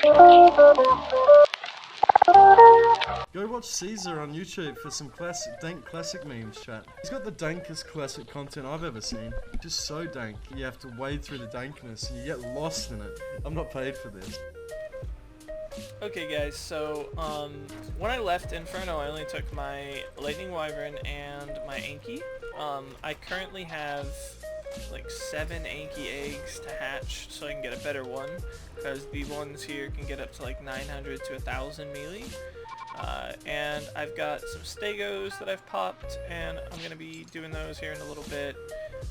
Go watch SEAASER on YouTube for some dank classic memes, chat. He's got the dankest classic content I've ever seen. Just so dank, you have to wade through the dankness and you get lost in it. I'm not paid for this. Okay guys, so when I left Inferno, I only took my Lightning Wyvern and my Anki. I currently have like 7 Anki eggs to hatch so I can get a better one, because the ones here can get up to like 900 to 1000 melee. And I've got some Stegos that I've popped, and I'm going to be doing those here in a little bit.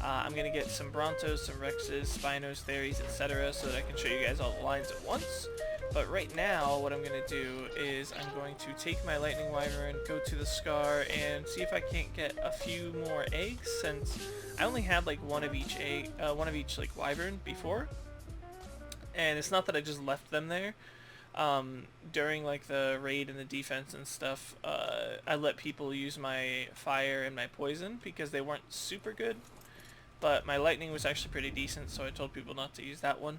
I'm going to get some Brontos, some Rexes, Spinos, Theris, etc. so that I can show you guys all the lines at once. But right now, what I'm going to do is I'm going to take my Lightning Wyvern, go to the Scar, and see if I can't get a few more eggs, since I only had like one of each like Wyvern before. And it's not that I just left them there. During like the raid and the defense and stuff, I let people use my fire and my poison because they weren't super good, but my lightning was actually pretty decent, so I told people not to use that one.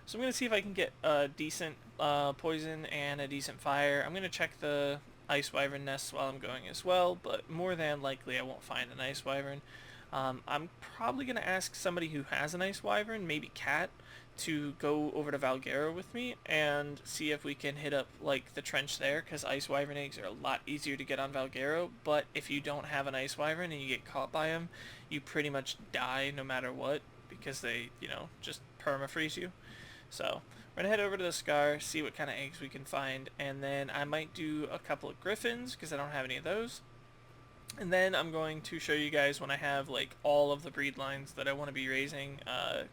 So I'm going to see if I can get a decent poison and a decent fire. I'm going to check the ice wyvern nests while I'm going as well, but more than likely I won't find an ice wyvern. I'm probably going to ask somebody who has an ice wyvern, maybe Cat, to go over to Valguero with me and see if we can hit up like the trench there, because ice wyvern eggs are a lot easier to get on Valguero. But if you don't have an ice wyvern and you get caught by them, you pretty much die no matter what, because they, you know, just perma-freeze you. So we're gonna head over to the Scar, see what kind of eggs we can find, and then I might do a couple of griffins because I don't have any of those. And then I'm going to show you guys when I have like all of the breed lines that I want to be raising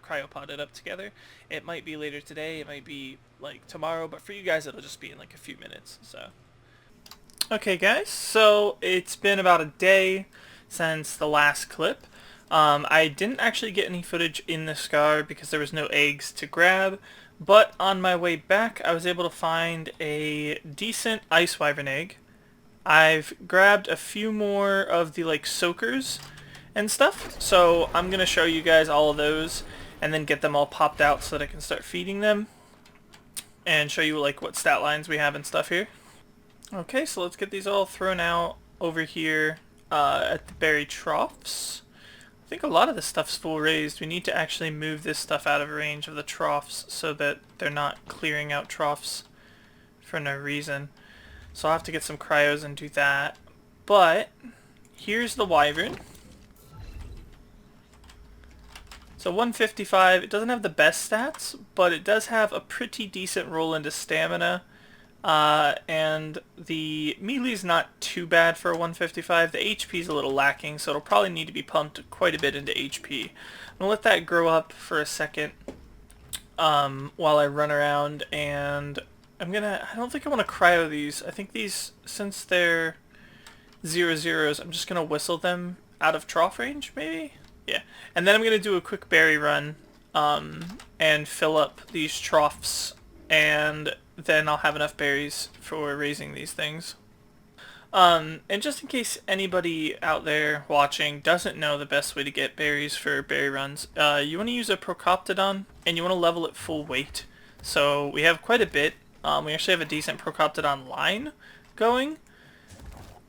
cryopoded up together. It might be later today, it might be like tomorrow, but for you guys it'll just be in like a few minutes. So okay guys, so it's been about a day since the last clip. I didn't actually get any footage in the Scar because there was no eggs to grab, but on my way back I was able to find a decent ice wyvern egg. I've grabbed a few more of the like soakers and stuff, so I'm going to show you guys all of those and then get them all popped out so that I can start feeding them and show you like what stat lines we have and stuff here. Okay, so let's get these all thrown out over here at the berry troughs. I think a lot of this stuff's full raised. We need to actually move this stuff out of range of the troughs so that they're not clearing out troughs for no reason. So I'll have to get some cryos and do that. But here's the wyvern. So 155, it doesn't have the best stats, but it does have a pretty decent roll into stamina. And the melee's not too bad for a 155. The HP's a little lacking, so it'll probably need to be pumped quite a bit into HP. I'm gonna let that grow up for a second while I run around, and I don't think I want to cryo these. I think these, since they're 0-0s, I'm just going to whistle them out of trough range, maybe? Yeah. And then I'm going to do a quick berry run and fill up these troughs, and then I'll have enough berries for raising these things. And just in case anybody out there watching doesn't know the best way to get berries for berry runs, you want to use a Procoptodon, and you want to level it full weight. So we have quite a bit. We actually have a decent Procoptodon line going,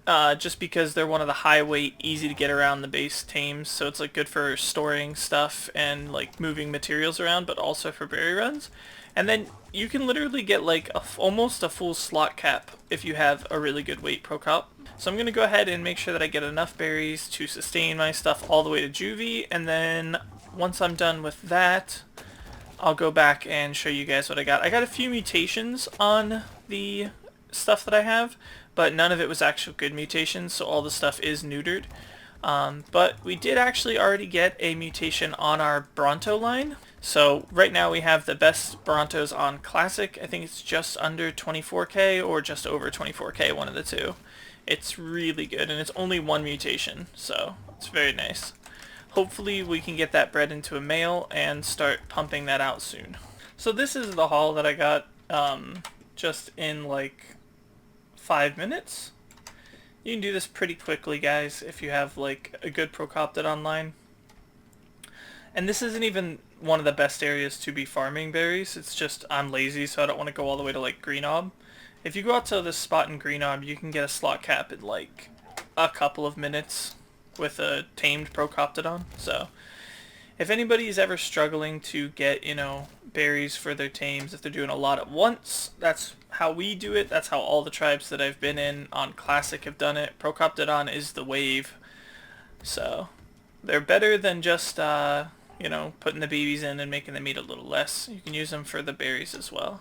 just because they're one of the high weight, easy to get around the base tames, so it's like good for storing stuff and like moving materials around, but also for berry runs. And then you can literally get like almost a full slot cap if you have a really good weight Procop. So I'm going to go ahead and make sure that I get enough berries to sustain my stuff all the way to Juvie, and then once I'm done with that, I'll go back and show you guys what I got. I got a few mutations on the stuff that I have, but none of it was actual good mutations, so all the stuff is neutered. But we did actually already get a mutation on our Bronto line. So right now we have the best Brontos on Classic. I think it's just under 24k or just over 24k, one of the two. It's really good, and it's only one mutation, so it's very nice. Hopefully we can get that bred into a male and start pumping that out soon. So this is the haul that I got just in like 5 minutes. You can do this pretty quickly, guys, if you have like a good Procoptodon line. And this isn't even one of the best areas to be farming berries. It's just I'm lazy, so I don't want to go all the way to like Greenob. If you go out to this spot in Greenob, you can get a slot cap in like a couple of minutes with a tamed Procoptodon. So if anybody is ever struggling to get, you know, berries for their tames, if they're doing a lot at once, that's how we do it. That's how all the tribes that I've been in on Classic have done it. Procoptodon is the wave. So they're better than just, you know, putting the babies in and making them eat a little less. You can use them for the berries as well.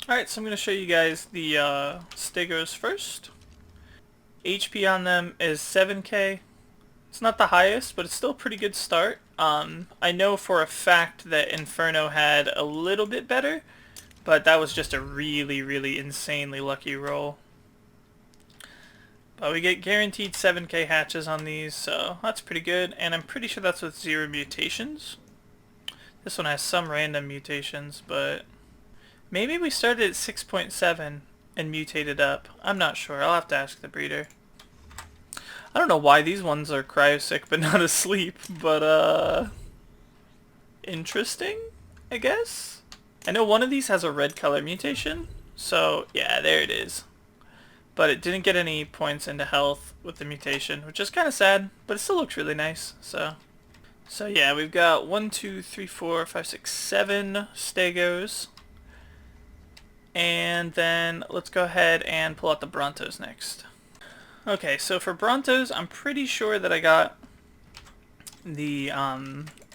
Alright, so I'm going to show you guys the Stegos first. HP on them is 7k. It's not the highest, but it's still a pretty good start. I know for a fact that Inferno had a little bit better, but that was just a really, really insanely lucky roll. But we get guaranteed 7k hatches on these, so that's pretty good, and I'm pretty sure that's with 0 mutations. This one has some random mutations, but maybe we started at 6.7 and mutated up. I'm not sure. I'll have to ask the breeder. I don't know why these ones are cryosick but not asleep, but interesting, I guess? I know one of these has a red color mutation, so yeah, there it is. But it didn't get any points into health with the mutation, which is kind of sad, but it still looks really nice, so yeah, we've got 1, 2, 3, 4, 5, 6, 7 Stegos. And then let's go ahead and pull out the Brontos next. Okay, so for Brontos, I'm pretty sure that I got the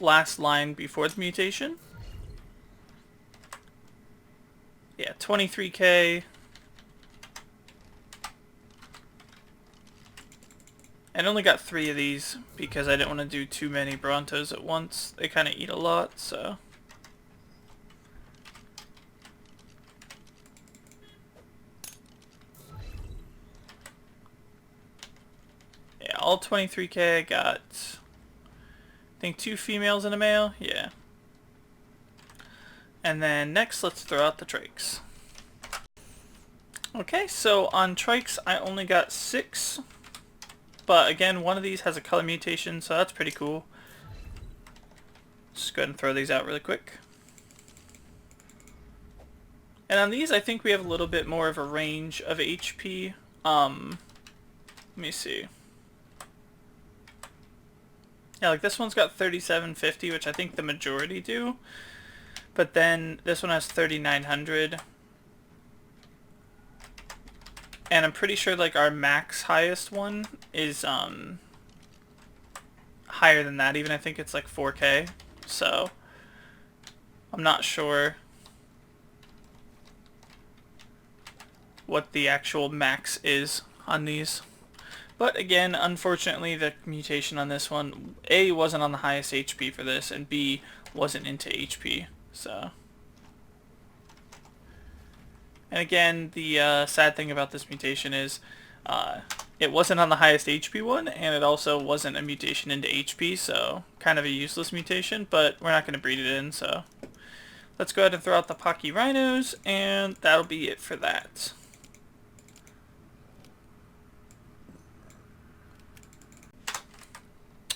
last line before the mutation. Yeah, 23k. I only got 3 of these because I didn't want to do too many Brontos at once. They kind of eat a lot, so. Yeah, all 23k. I got, I think, 2 females and a male. Yeah. And then next, let's throw out the Trakes. Okay, so on Trakes, I only got 6. But again, one of these has a color mutation, so that's pretty cool. Just go ahead and throw these out really quick. And on these, I think we have a little bit more of a range of HP. Let me see. Yeah, like this one's got 3750, which I think the majority do. But then this one has 3900. And I'm pretty sure like our max highest one is higher than that even. I think it's like 4k. So I'm not sure what the actual max is on these. But again, unfortunately the mutation on this one, A, wasn't on the highest HP for this, and B, wasn't into HP. So, and again, the sad thing about this mutation is it wasn't on the highest HP one, and it also wasn't a mutation into HP, so kind of a useless mutation, but we're not going to breed it in, so let's go ahead and throw out the Pocky Rhinos, and that'll be it for that.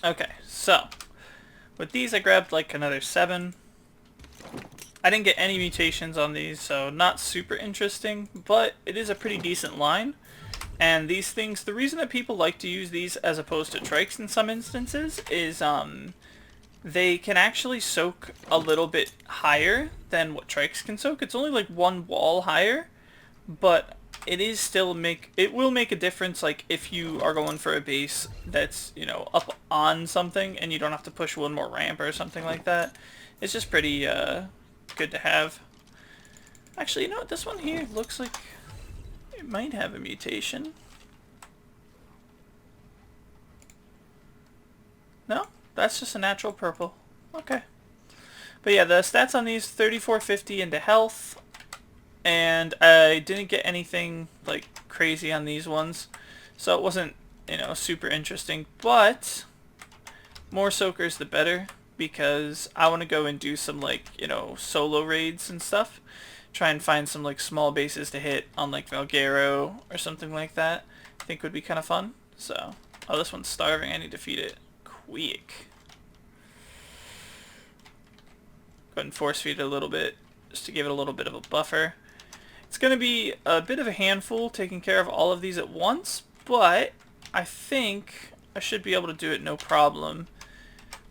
Okay, so with these I grabbed like another 7. I didn't get any mutations on these, so not super interesting, but it is a pretty decent line. And these things, the reason that people like to use these as opposed to trikes in some instances is they can actually soak a little bit higher than what trikes can soak. It's only like 1 wall higher, but it is still it will make a difference, like if you are going for a base that's, you know, up on something and you don't have to push 1 more ramp or something like that. It's just pretty good to have. Actually, you know what, this one here looks like it might have a mutation. No, that's just a natural purple. Okay. But yeah, the stats on these, 3450 into health. And I didn't get anything like crazy on these ones, so it wasn't, you know, super interesting, but more soakers the better, because I want to go and do some, like, you know, solo raids and stuff, try and find some like small bases to hit on like Valguero or something like that. I think would be kind of fun. So, oh, this one's starving. I need to feed it quick. ahead and force feed it a little bit, just to give it a little bit of a buffer. It's going to be a bit of a handful taking care of all of these at once, but I think I should be able to do it no problem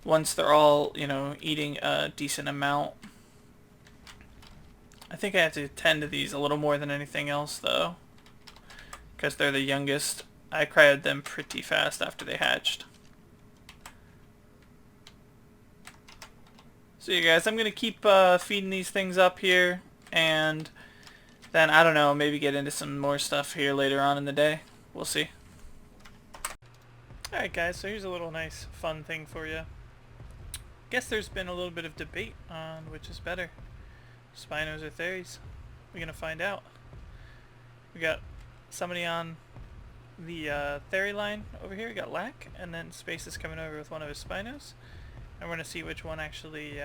once they're all, you know, eating a decent amount. I think I have to tend to these a little more than anything else, though, because they're the youngest. I cryoed them pretty fast after they hatched. So you guys, I'm going to keep feeding these things up here, and then, I don't know, maybe get into some more stuff here later on in the day. We'll see. Alright guys, so here's a little nice fun thing for you. Guess there's been a little bit of debate on which is better, Spinos or Theris. We're going to find out. We got somebody on the Theri line over here, we got Lack, and then Space is coming over with one of his Spinos. And we're going to see which one actually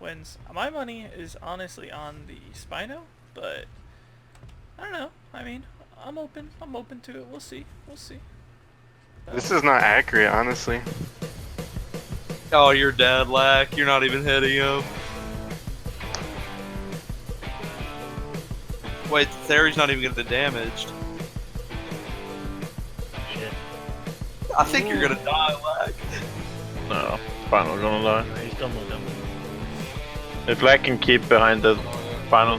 wins. My money is honestly on the Spino, but I don't know. I mean, I'm open to it. We'll see. We'll see. This is not accurate, honestly. Oh, you're dead, Lack. You're not even hitting him. Wait, Theri's not even getting damaged. Shit. I think you're gonna die, Lack. No, Spino's gonna die. No, he's done with them. If Lack can keep behind the Spino.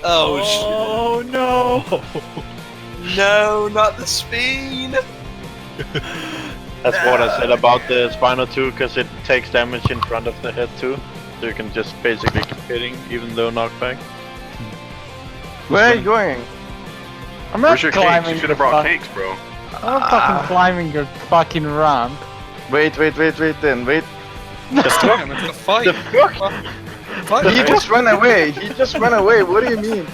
Oh, shit. No! No, not the speed! That's what I said about the Spino too, because it takes damage in front of the head too. So you can just basically keep hitting, even though knockback. Where are you going? I'm not Where's your cakes? climbing. You should have brought cakes, bro. I'm not fucking climbing your fucking ramp. Wait, then, wait. Just him, it's a fight. The fuck? He just ran away, what do you mean?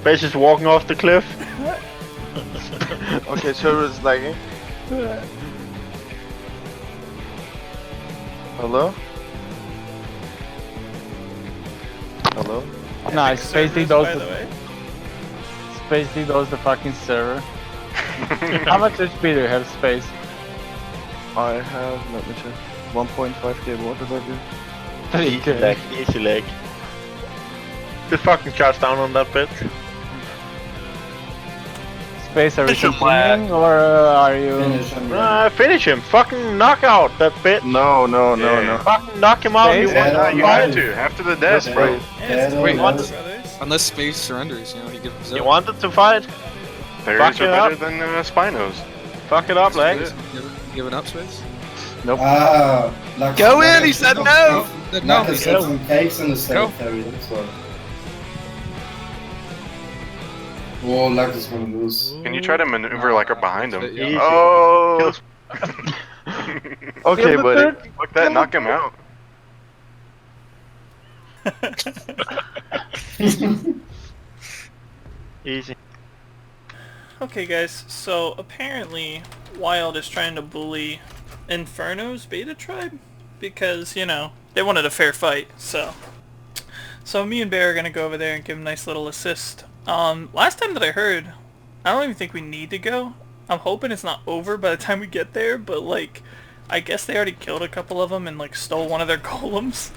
Base is walking off the cliff. Okay, server is lagging. Hello? Hello? Nice, Spacey does the fucking server. How much HP do you have, Space? I have, let me check, 1.5k, what did I do? Easy leg, easy leg. Just fucking charge down on that bit. Space, are you Finish him, continuing or are you... Finish him, fucking knock out that bit. No. Fucking knock him out. Space? You had to, after the death, bro. Wait, what? Unless Space surrenders, you know, he gives up. You wanted to fight? Theris are better than Spinos. Fuck it up, Legs. Giving up, Space? Nope. Like Go in, he said no! No, he he said said some cakes in the Go. cemetery, that's why. Oh, Lack is gonna lose. Can you try to maneuver like behind him? Yeah. Oh! Okay, buddy. Look that, knock him out. Easy. Okay guys, so apparently Wild is trying to bully Inferno's beta tribe because, you know, they wanted a fair fight, so me and Bear are gonna go over there and give him a nice little assist. Last time that I heard, I don't even think we need to go. I'm hoping it's not over by the time we get there, but like, I guess they already killed a couple of them and like stole one of their golems.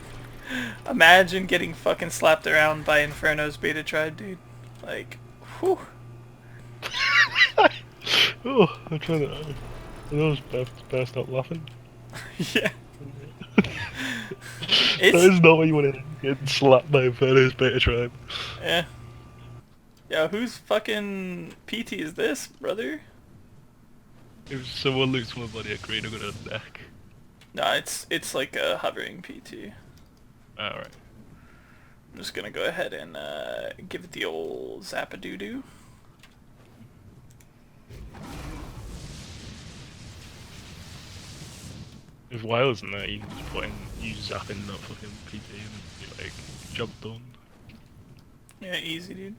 Imagine getting fucking slapped around by Inferno's beta tribe, dude. Like, whew. Oh, I'm trying to... I know it's best not laughing. Yeah. That is not what you want to get slapped by a Inferno's beta tribe. Yeah. Yo, whose fucking PT is this, brother? If someone looks my body at green, I'm gonna neck. Nah, it's like a hovering PT. Alright. I'm just gonna go ahead and give it the old zap-a-doo-doo. If Wild's in there, you can just put in, you zap in that fucking PT and be like, job done. Yeah, easy, dude.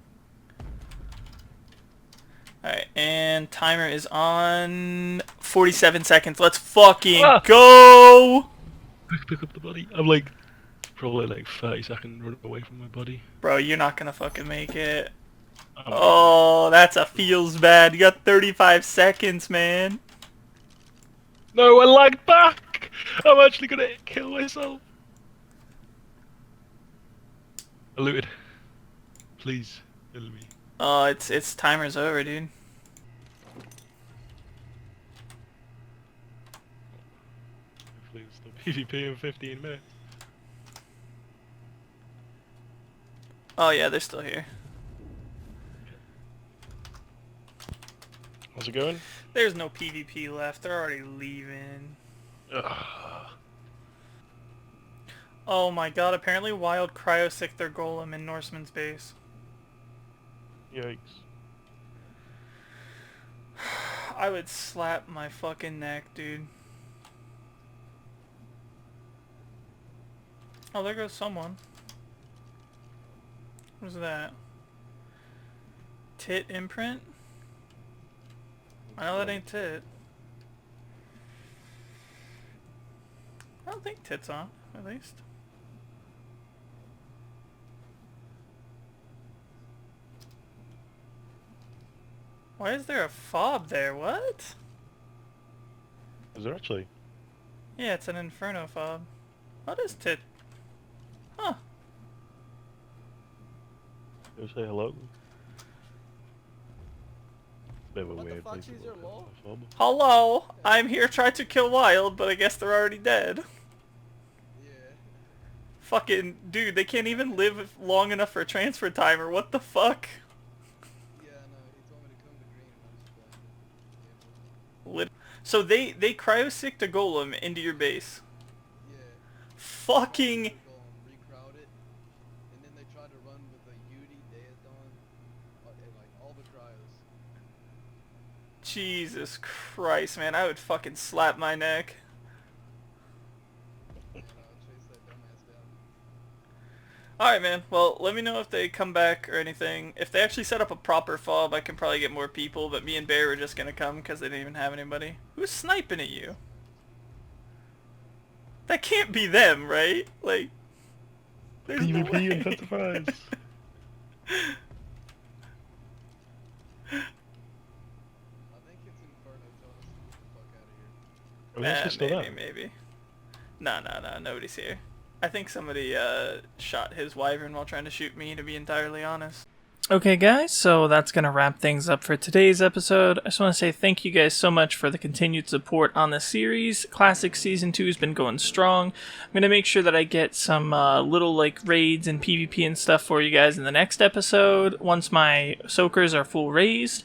Alright, and timer is on 47 seconds. Let's fucking go! Pick up the body. I'm like, probably like 30 seconds running away from my body. Bro, you're not gonna fucking make it. Oh, that's a feels bad. You got 35 seconds, man. No, I lagged back! I'm actually gonna kill myself. I looted. Please, kill me. Oh, it's timer's over, dude. Hopefully it's still PvP in 15 minutes. Oh yeah, they're still here. How's it going? There's no PvP left. They're already leaving. Ugh. Oh my god, apparently Wild cryosick their golem in Norseman's base. Yikes. I would slap my fucking neck, dude. Oh, there goes someone. What's that? Tit imprint? I know that ain't Tit. I don't think Tit's on, at least. Why is there a fob there? What? Is there actually? Yeah, it's an inferno fob. What is Tit? Huh. Go say hello. Bit of a weird place to look at the fob. Hello, I'm here trying to kill Wild, but I guess they're already dead. Yeah. Fucking dude, they can't even live long enough for a transfer timer. What the fuck? Yeah, no, he told me to come to green and I was playing. So they cryosicked a golem into your base. Yeah. Fucking Recrowd it, and then they tried to run with a Yudi, Deathon, and like all the cryos. Jesus Christ, man, I would fucking slap my neck. And chase that dumbass down. Alright, man. Well, let me know if they come back or anything. If they actually set up a proper fob, I can probably get more people, but me and Bear were just gonna come because they didn't even have anybody. Who's sniping at you? That can't be them, right? Like, there's no way. PvP intensifies. I think it's Inferno telling us to get the fuck out of here. Are they still there? Maybe. No, nobody's here. I think somebody shot his Wyvern while trying to shoot me, to be entirely honest. Okay guys, so that's going to wrap things up for today's episode. I just want to say thank you guys so much for the continued support on the series. Classic Season 2 has been going strong. I'm going to make sure that I get some little like raids and PvP and stuff for you guys in the next episode, once my soakers are full raised.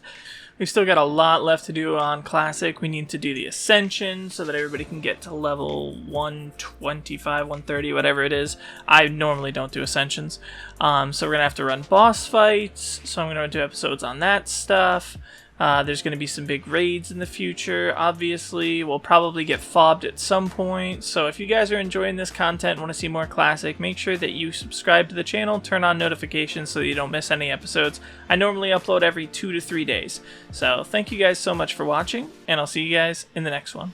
We've still got a lot left to do on Classic. We need to do the Ascension so that everybody can get to level 125, 130, whatever it is. I normally don't do Ascensions. So we're going to have to run boss fights. So I'm going to do episodes on that stuff. There's going to be some big raids in the future, obviously. We'll probably get fobbed at some point. So if you guys are enjoying this content and want to see more Classic, make sure that you subscribe to the channel, turn on notifications so that you don't miss any episodes. I normally upload every 2 to 3 days. So thank you guys so much for watching, and I'll see you guys in the next one.